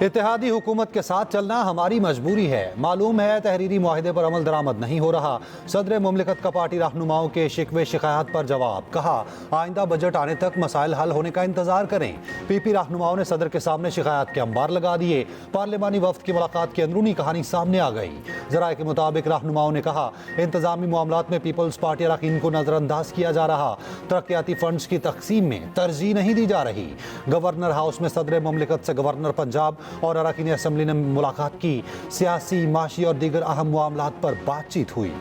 इत्तेहादी हुकूमत के साथ चलना हमारी मजबूरी है। मालूम है तहरीरी मुआहिदे पर अमल दरामद नहीं हो रहा। सदर मुमलिकत का पार्टी रहनुमाओं के शिकवे शिकायत पर जवाब। कहा आइंदा बजट आने तक मसाइल हल होने का इंतजार करें। पीपी रहनुमाओं ने सदर के सामने शिकायत के अंबार लगा दिए। पार्लिमानी वफ्द की मुलाकात की अंदरूनी कहानी सामने आ गई। जराये के मुताबिक रहनुमाओं ने कहा इंतजामी मामलात में पीपल्स पार्टी अरकान को नजरअंदाज किया जा रहा। तरक्याती फंड्स की तकसीम में तरजीह नहीं दी जा रही। गवर्नर हाउस में सदर मुमलिकत से गवर्नर पंजाब और अरकान असम्बली ने मुलाकात की। सियासी, माशी और दीगर अहम मामलात पर बातचीत हुई।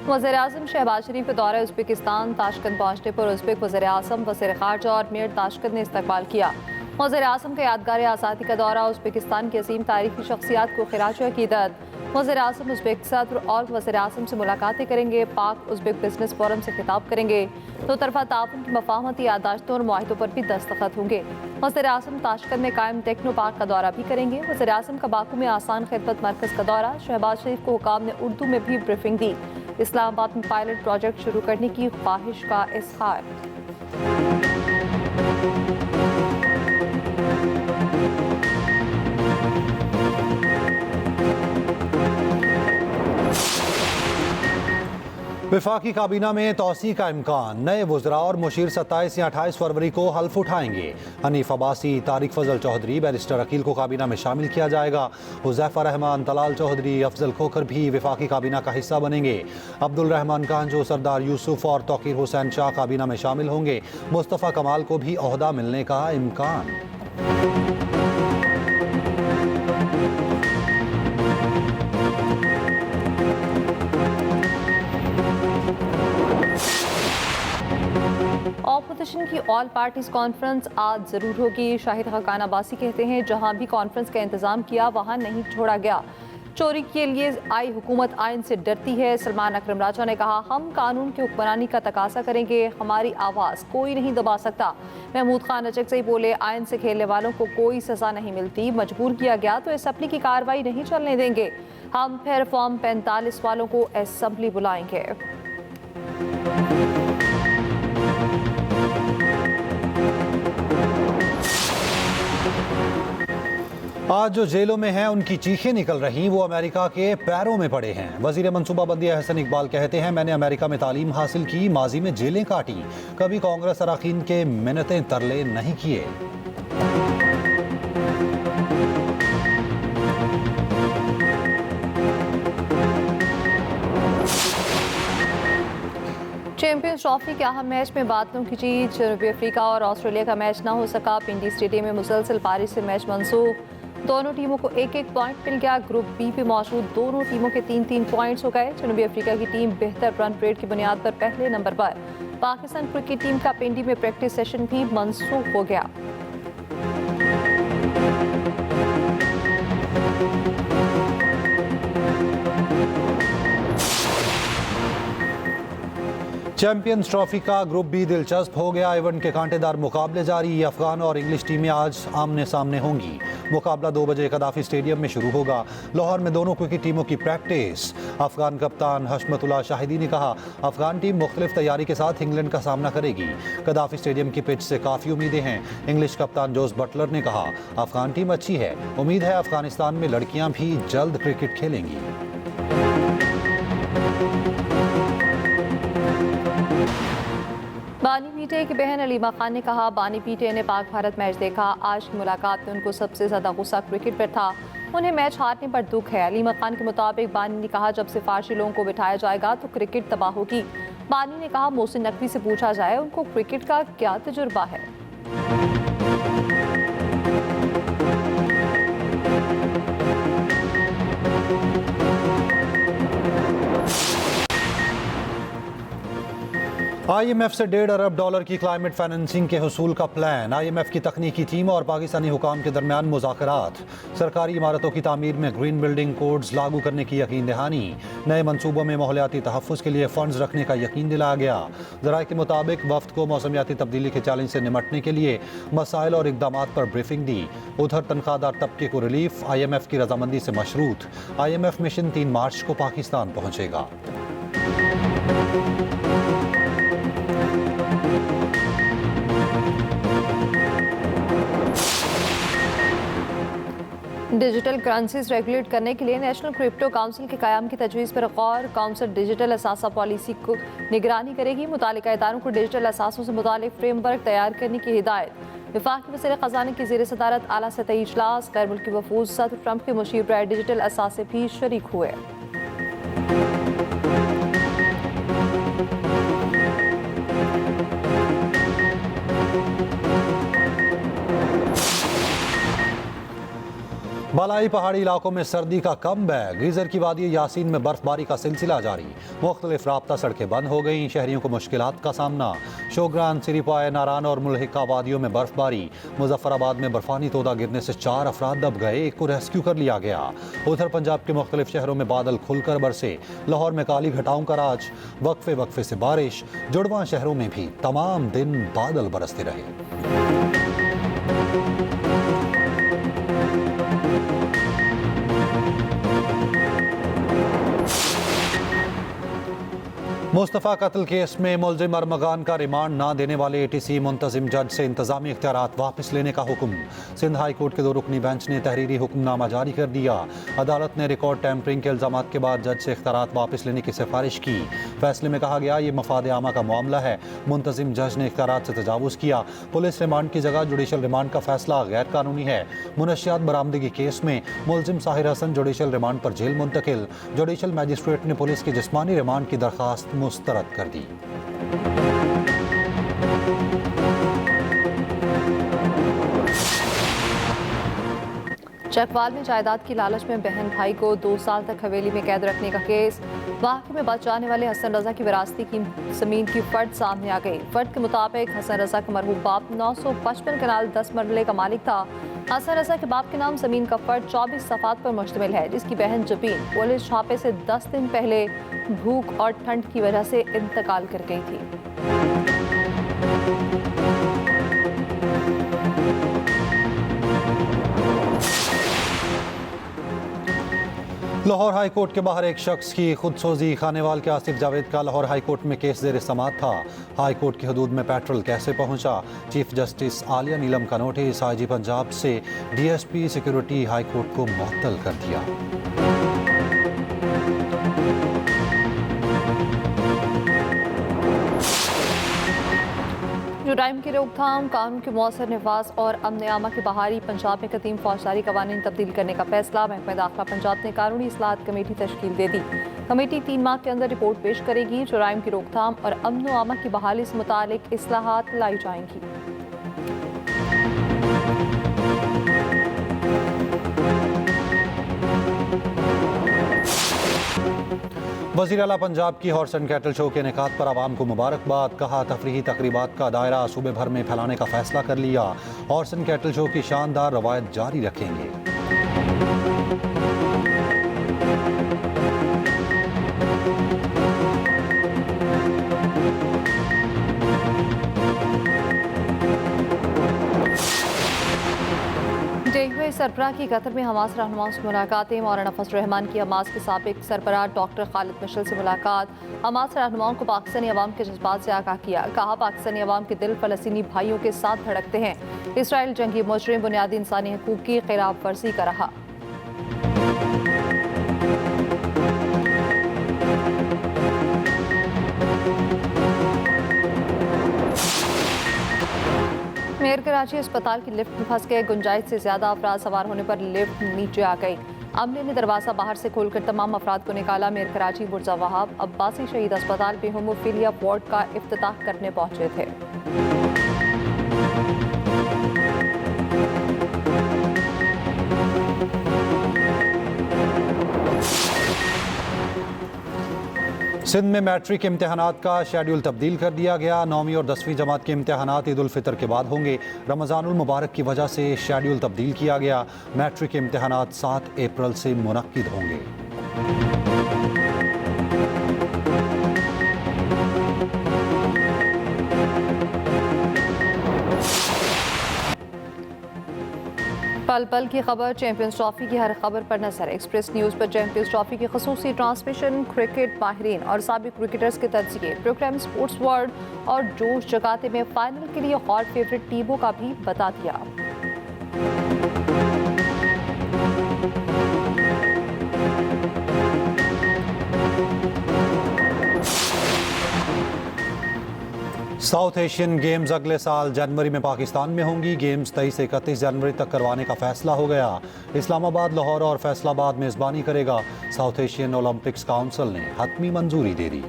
वज़ीर-ए-आज़म शहबाज शरीफ के दौरे उज़्बेकिस्तान ताशकंद पहुंचने पर उज़्बेक वज़ीर-ए-आज़म, वज़ीर ख़ारजा और मेयर ताशकंद ने इस्तकबाल किया। वज़ीर-ए-आज़म का यादगार आज़ादी का दौरा उज़्बेकिस्तान की अजीम तारीखी शख्सियात को खिराज अक़ीदत। वज़ीर-ए-आज़म उज़्बेक सदर और वज़ीर-ए-आज़म से मुलाकातें करेंगे। पाक उज़्बेक बिजनेस फोरम से खिताब करेंगे। दो तरफ़ा ताउन की मफ़ाहमती यादाश्तों और मुआहिदों पर भी दस्तखत होंगे। वज़ीर-ए-आज़म ताशकंद में कायम टेक्नो पार्क का दौरा भी करेंगे। वज़ीर-ए-आज़म का बाकू में आसान खिदमत मरकज़ का दौरा। शहबाज शरीफ को हुकाम ने उर्दू में भी ब्रीफिंग दी। इस्लामाबाद में पायलट प्रोजेक्ट शुरू करने की ख्वाहिश का इज़हार। वफाकी काबीना में तोसी का इम्कान। नए वज़रा और मुशीर 27 या 28 फरवरी को हल्फ उठाएंगे। हनीफ अब्बासी, तारिक फजल चौधरी, बैरिस्टर अकील को काबीना में शामिल किया जाएगा। हुज़ैफा रहमान, तलाल चौधरी, अफजल खोखर भी वफाकी काबीना का हिस्सा बनेंगे। अब्दुल रहमान कांजो, सरदार यूसुफ और तौकीर हुसैन शाह काबीना में शामिल होंगे। मुस्तफ़ा कमाल को भी ओहदा मिलने का इम्कान। ऑपोजिशन की ऑल पार्टीज कॉन्फ्रेंस आज जरूर होगी। शाहिद खान अब्बासी कहते हैं जहां भी कॉन्फ्रेंस का इंतजाम किया वहां नहीं छोड़ा गया। चोरी के लिए आई हुकूमत आइन से डरती है। सलमान अकरम राजा ने कहा हम कानून की हुक्मरानी का तकाजा करेंगे, हमारी आवाज़ कोई नहीं दबा सकता। महमूद खान अचक से बोले आइन से खेलने वालों को कोई सजा नहीं मिलती, मजबूर किया गया तो असम्बली की कार्रवाई नहीं चलने देंगे। हम फिर फॉर्म 45 वालों को असम्बली बुलाएंगे। आज जो जेलों में हैं उनकी चीखें निकल रही, वो अमेरिका के पैरों में पड़े हैं। वजीर मनसूबाबंदी अहसन इकबाल कहते हैं मैंने अमेरिका में तालीम हासिल की, माजी में जेलें काटी, कभी कांग्रेस अरकान के मिन्नतें तरले नहीं किए। चैंपियंस ट्रॉफी के अहम मैच में बादलों की जीत। जनूबी अफ्रीका और ऑस्ट्रेलिया का मैच ना हो सका। पिंडी स्टेडियम में मुसलसल बारिश से मैच मनसूख। दोनों टीमों को एक एक पॉइंट मिल गया। ग्रुप बी पे मौजूद दोनों टीमों के 3-3 पॉइंट्स हो गए। जनूबी अफ्रीका की टीम बेहतर रन रेट की बुनियाद पर पहले नंबर पर। पाकिस्तान क्रिकेट टीम का पिंडी में प्रैक्टिस सेशन भी मनसूख हो गया। चैंपियंस ट्रॉफी का ग्रुप बी दिलचस्प हो गया। इवेंट के कांटेदार मुकाबले जारी। अफगान और इंग्लिश टीमें आज आमने सामने होंगी। मुकाबला 2 बजे कदाफी स्टेडियम में शुरू होगा। लाहौर में दोनों क्रिकेट टीमों की प्रैक्टिस। अफगान कप्तान हशमतुल्लाह शाहिदी ने कहा अफगान टीम मुख्तलिफ तैयारी के साथ इंग्लैंड का सामना करेगी। कदाफी स्टेडियम की पिच से काफ़ी उम्मीदें हैं। इंग्लिश कप्तान जोस बटलर ने कहा अफगान टीम अच्छी है, उम्मीद है अफगानिस्तान में लड़कियां भी जल्द क्रिकेट खेलेंगी। बानी पीटे की बहन अलीमा खान ने कहा बानी पीटे ने पाक भारत मैच देखा। आज की मुलाकात में उनको सबसे ज़्यादा गुस्सा क्रिकेट पर था। उन्हें मैच हारने पर दुख है। अलीमा खान के मुताबिक बानी ने कहा जब सिफारशी लोगों को बिठाया जाएगा तो क्रिकेट तबाह होगी। बानी ने कहा मोहसिन नकवी से पूछा जाए उनको क्रिकेट का क्या तजुर्बा है। IMF से $1.5 अरब की क्लाइमेट फाइनेंसिंग के हुसूल का प्लान। IMF की तकनीकी टीम और पाकिस्तानी हुकाम के दरमियान मुज़ाकरात। सरकारी इमारतों की तामीर में ग्रीन बिल्डिंग कोड्स लागू करने की यकीन दहानी। नए मनसूबों में माहौलियाती तहफ़्फ़ुज़ के लिए फ़ंड्स रखने का यकीन दिलाया गया। ज़राए के मुताबिक वफ़द को मौसमियाती तब्दीली के चैलेंज से निमटने के लिए मसाइल और इक़दामात पर ब्रीफिंग दी। उधर तनख्वाहदार तबके को रिलीफ IMF की रजामंदी से मशरूत। IMF मिशन 3 मार्च को पाकिस्तान पहुँचेगा। डिजिटल करेंसीज रेगुलेट करने के लिए नेशनल क्रिप्टो काउंसिल के क़याम की तजवीज़ पर गौर। काउंसिल डिजिटल असासा पॉलिसी को निगरानी करेगी। मुतालिका इदारों को डिजिटल असासों से मुतालिक फ्रेमवर्क तैयार करने की हिदायत। वफाकी वज़ीर ख़ज़ाना की ज़ेर सदारत आला सतही इजलास। गैर मुल्की वफूद सदर ट्रंप के मुशीर रहे डिजिटल असासे भी शरीक हुए। बालाई पहाड़ी इलाकों में सर्दी का कम बैग। गीजर की वादी यासीन में बर्फबारी का सिलसिला जारी। मुख्तलिफ राब्ता सड़कें बंद हो गईं। शहरियों को मुश्किलात का सामना। शोग्रान, सिरीपाए, नारान और मुल्हिका वादियों में बर्फबारी। मुजफ्फराबाद में बर्फानी तोदा गिरने से 4 अफराद दब गए, एक को रेस्क्यू कर लिया गया। उधर पंजाब के मुख्तलिफ शहरों में बादल खुलकर बरसे। लाहौर में काली घटाओं का राज। वक्फे वक्फे से बारिश। जुड़वां शहरों में भी तमाम दिन बादल बरसते रहे। मुस्तफ़ा कत्ल केस में मुलजिम अरमगान का रिमांड ना देने वाले ATC मुंतजिम जज से इंतजामी इख्तियारात वापस लेने का हुक्म। सिंध हाई कोर्ट के 2 रुकनी बेंच ने तहरीरी हुक्मनामा जारी कर दिया। अदालत ने रिकॉर्ड टैंपरिंग के इल्जामात के बाद जज से इख्तियारात वापस लेने की सिफारिश की। फैसले में कहा गया ये मफाद आमा का मामला है। मुंतजिम जज ने इख्तियारात से तजावुज़ किया। पुलिस रिमांड की जगह जुडिशल रिमांड का फैसला गैर कानूनी है। मुनशियात बरामदगी केस में मुलजिम साहिर हसन जुडिशल रिमांड पर जेल मुंतकिल। जुडिशल मजिस्ट्रेट ने पुलिस की जिस्मानी रिमांड की दरख्वास्त मुस्तरद कर दी। चकवाल में जायदाद की लालच में बहन भाई को 2 साल तक हवेली में कैद रखने का केस। वाक़े में बच जाने वाले हसन रजा की विरासती की ज़मीन की फ़र्द सामने आ गई। फ़र्द के मुताबिक हसन रजा का मरहूम बाप 955 कनाल 10 मरले का मालिक था। हसन रजा के बाप के नाम ज़मीन का फ़र्द 24 सफ़ात पर मुश्तमिल है, जिसकी बहन जबीन पुलिस छापे से 10 दिन पहले भूख और ठंड की वजह से इंतकाल कर गई थी। लाहौर हाई कोर्ट के बाहर एक शख्स की खुदसोजी। खानेवाल के आसिफ जावेद का लाहौर हाई कोर्ट में केस ज़ेर समाअत था। हाई कोर्ट की हदूद में पेट्रोल कैसे पहुंचा? चीफ जस्टिस आलिया नीलम का नोटिस। IG पंजाब से DSP सिक्योरिटी हाई कोर्ट को मुअत्तल कर दिया। जुराइम की रोकथाम, कानून के मौसर नफाज और अमन आमा की बहाली। पंजाब में कदीम फौजदारी कवानीन तब्दील करने का फैसला। महकमा दाखिला पंजाब ने कानूनी इस्लाहत कमेटी तश्कील दे दी। कमेटी 3 माह के अंदर रिपोर्ट पेश करेगी। जुराइम की रोकथाम और अमन आमा की बहाली से मुतालिक इस्लाहात लाई जाएंगी। वज़ीर आला पंजाब की हॉर्स एंड कैटल शो के इनेकाद पर आवाम को मुबारकबाद। कहा तफरीही तकरीबात का दायरा सूबे भर में फैलाने का फैसला कर लिया। हॉर्स एंड कैटल शो की शानदार रवायत जारी रखेंगे। हुए सरबराह की कतर में हमास रहनुमाओं से मुलाकातें। मौलाना फजल रहमान की हमास के साबिक सरबराह डॉक्टर खालिद मिशल से मुलाकात। हमास रहनुमाओं को पाकिस्तानी अवाम के जज्बात से आगाह किया। कहा पाकिस्तानी अवाम के दिल फ़लस्तीनी भाइयों के साथ धड़कते हैं। इसराइल जंगी मुजरिम बुनियादी इंसानी हकूक़ की खिलाफ वर्जी कर रहा। मेयर कराची अस्पताल की लिफ्ट में फंस गए। गुंजाइश से ज्यादा अफराद सवार होने पर लिफ्ट नीचे आ गई। अमले ने दरवाजा बाहर से खोलकर तमाम अफराद को निकाला। मेयर कराची बुर्जा वहाब अब्बासी शहीद अस्पताल में होमोफीलिया वार्ड का इफ्तिताह करने पहुंचे थे। सिंध में मैट्रिक इम्तहानात का शेड्यूल तब्दील कर दिया गया। 9वीं और 10वीं जमात के इम्तहानात ईद उल फितर के बाद होंगे। रमज़ानुल मुबारक की वजह से शेड्यूल तब्दील किया गया। मैट्रिक इम्तहानात 7 अप्रैल से मुनक्किद होंगे। पल पल की खबर, चैंपियंस ट्रॉफी की हर खबर पर नजर। एक्सप्रेस न्यूज़ पर चैंपियंस ट्रॉफी की खसूसी ट्रांसमिशन, क्रिकेट माहिरीन और साबिक क्रिकेटर्स के तजिए, प्रोग्राम स्पोर्ट्स वर्ल्ड और जोश जगाते में फाइनल के लिए हॉट फेवरेट टीमों का भी बता दिया। साउथ एशियन गेम्स अगले साल जनवरी में पाकिस्तान में होंगी। गेम्स 23 से 31 जनवरी तक करवाने का फैसला हो गया। इस्लामाबाद, लाहौर और फैसलाबाद मेज़बानी करेगा। साउथ एशियन ओलंपिक्स काउंसिल ने हतमी मंजूरी दे दी।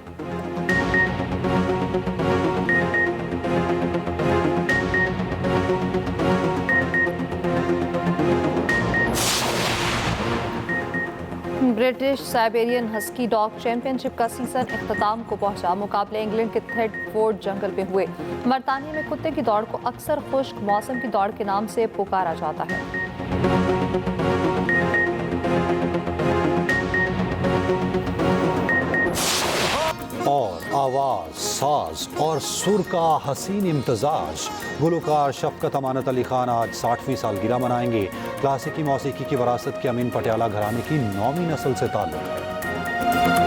British Siberian husky dog championship का सीजन इख्तिताम को पहुंचा। मुकाबले इंग्लैंड के थ्रेडफोर्ड जंगल में हुए। बरतानिया में कुत्ते की दौड़ को अक्सर खुश्क मौसम की दौड़ के नाम से पुकारा जाता है। और आवाज, साज और सुर का हसीन इम्तजाज। गुलकार शफकत अमानत अली खान आज 60वीं सालगिरह मनाएंगे। क्लासिकी मौसीकी की वरासत के अमीन पटियाला घराने की 9वीं नस्ल से ताल्लुक है।